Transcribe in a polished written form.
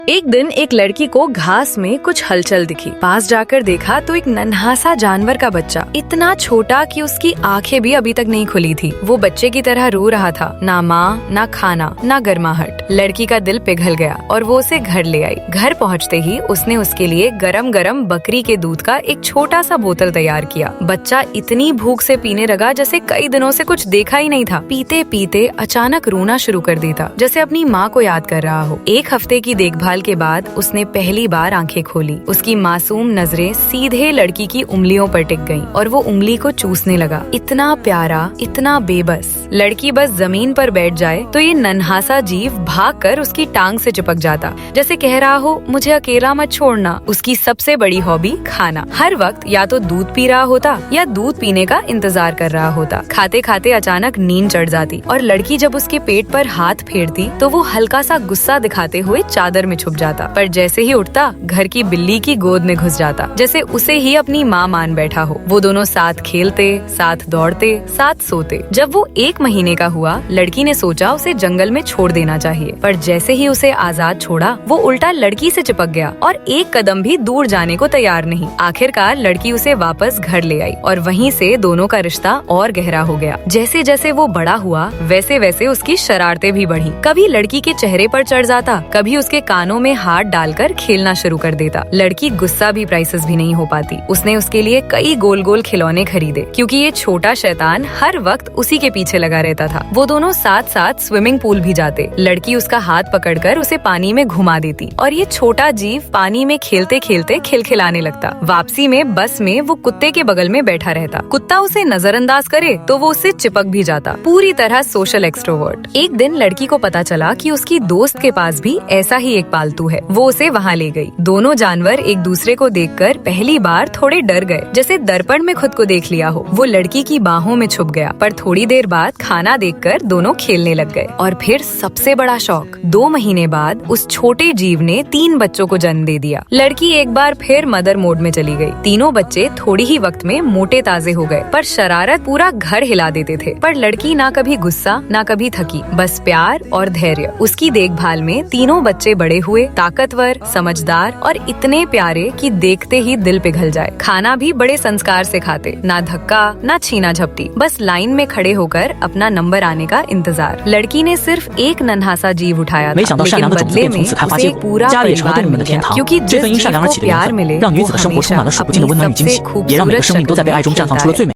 एक दिन एक लड़की को घास में कुछ हलचल दिखी। पास जाकर देखा तो एक नन्हा सा जानवर का बच्चा, इतना छोटा कि उसकी आंखें भी अभी तक नहीं खुली थी। वो बच्चे की तरह रो रहा था, ना माँ, ना खाना, ना गर्माहट। लड़की का दिल पिघल गया और वो उसे घर ले आई। घर पहुँचते ही उसने उसके लिए गरम गरम बकरी के दूध का एक छोटा सा बोतल तैयार किया। बच्चा इतनी भूख से पीने लगा जैसे कई दिनों से कुछ देखा ही नहीं था। पीते पीते अचानक रोना शुरू कर देता, जैसे अपनी माँ को याद कर रहा हो। एक हफ्ते की देखभाल के बाद उसने पहली बार आंखें खोली। उसकी मासूम नजरें सीधे लड़की की उंगलियों पर टिक गईं और वो उंगली को चूसने लगा। इतना प्यारा, इतना बेबस। लड़की बस जमीन पर बैठ जाए तो ये नन्हा सा जीव भागकर उसकी टांग से चिपक जाता, जैसे कह रहा हो मुझे अकेला मत छोड़ना। उसकी सबसे बड़ी हॉबी खाना। हर वक्त या तो दूध पी रहा होता या दूध पीने का इंतजार कर रहा होता। खाते खाते अचानक नींद चढ़ जाती और लड़की जब उसके पेट पर हाथ फेरती तो वो हल्का सा गुस्सा दिखाते हुए चादर में छुप जाता। पर जैसे ही उठता घर की बिल्ली की गोद में घुस जाता, जैसे उसे ही अपनी माँ मान बैठा हो। वो दोनों साथ खेलते, साथ दौड़ते, साथ सोते। जब वो 1 महीने का हुआ, लड़की ने सोचा उसे जंगल में छोड़ देना चाहिए, पर जैसे ही उसे आजाद छोड़ा वो उल्टा लड़की से चिपक गया और एक कदम भी दूर जाने को तैयार नहीं। आखिरकार लड़की उसे वापस घर ले आई और वहीं से दोनों का रिश्ता और गहरा हो गया। जैसे जैसे वो बड़ा हुआ वैसे वैसे उसकी शरारतें भी बढ़ी। कभी लड़की के चेहरे पर चढ़ जाता, कभी उसके कानों में हाथ डालकर खेलना शुरू कर देता। लड़की गुस्सा भी प्राइसेस भी नहीं हो पाती। उसने उसके लिए कई गोल गोल खिलौने खरीदे, क्योंकि ये छोटा शैतान हर वक्त उसी के पीछे लगा रहता था। वो दोनों साथ साथ स्विमिंग पूल भी जाते। लड़की उसका हाथ पकड़कर उसे पानी में घुमा देती और ये छोटा जीव पानी में खेलते खेलते खिलखिलाने लगता। वापसी में बस में वो कुत्ते के बगल में बैठा रहता। कुत्ता उसे नजरअंदाज करे तो वो उससे चिपक भी जाता। पूरी तरह सोशल एक्सट्रोवर्ट। एक दिन लड़की को पता चला कि उसकी दोस्त के पास भी ऐसा ही एक पालतू है। वो उसे वहाँ ले गई। दोनों जानवर एक दूसरे को देखकर पहली बार थोड़े डर गए, जैसे दर्पण में खुद को देख लिया हो। वो लड़की की बाहों में छुप गया, पर थोड़ी देर बाद खाना देखकर दोनों खेलने लग गए। और फिर सबसे बड़ा शौक, 2 महीने बाद उस छोटे जीव ने 3 बच्चों को जन्म दे दिया। लड़की एक बार फिर मदर मोड में चली गई। तीनों बच्चे थोड़ी ही वक्त में मोटे ताजे हो गए, पर शरारत पूरा घर हिला देते थे। पर लड़की ना कभी गुस्सा ना कभी थकी, बस प्यार और धैर्य। उसकी देखभाल में तीनों बच्चे बड़े हुए, ताकतवर, समझदार और इतने प्यारे कि देखते ही दिल पिघल जाए। खाना भी बड़े संस्कार से खाते, ना धक्का ना छीना झपटी, बस लाइन में खड़े होकर अपना नंबर आने का इंतजार। लड़की ने सिर्फ एक नन्हा सा जीव उठाया था, लेकिन बदले में उसे एक पूरा परिवार मिल गया। क्योंकि जिस जीव को प्यार मिले वो हमेशा अपनी सबसे खूबसूरत शक्ल में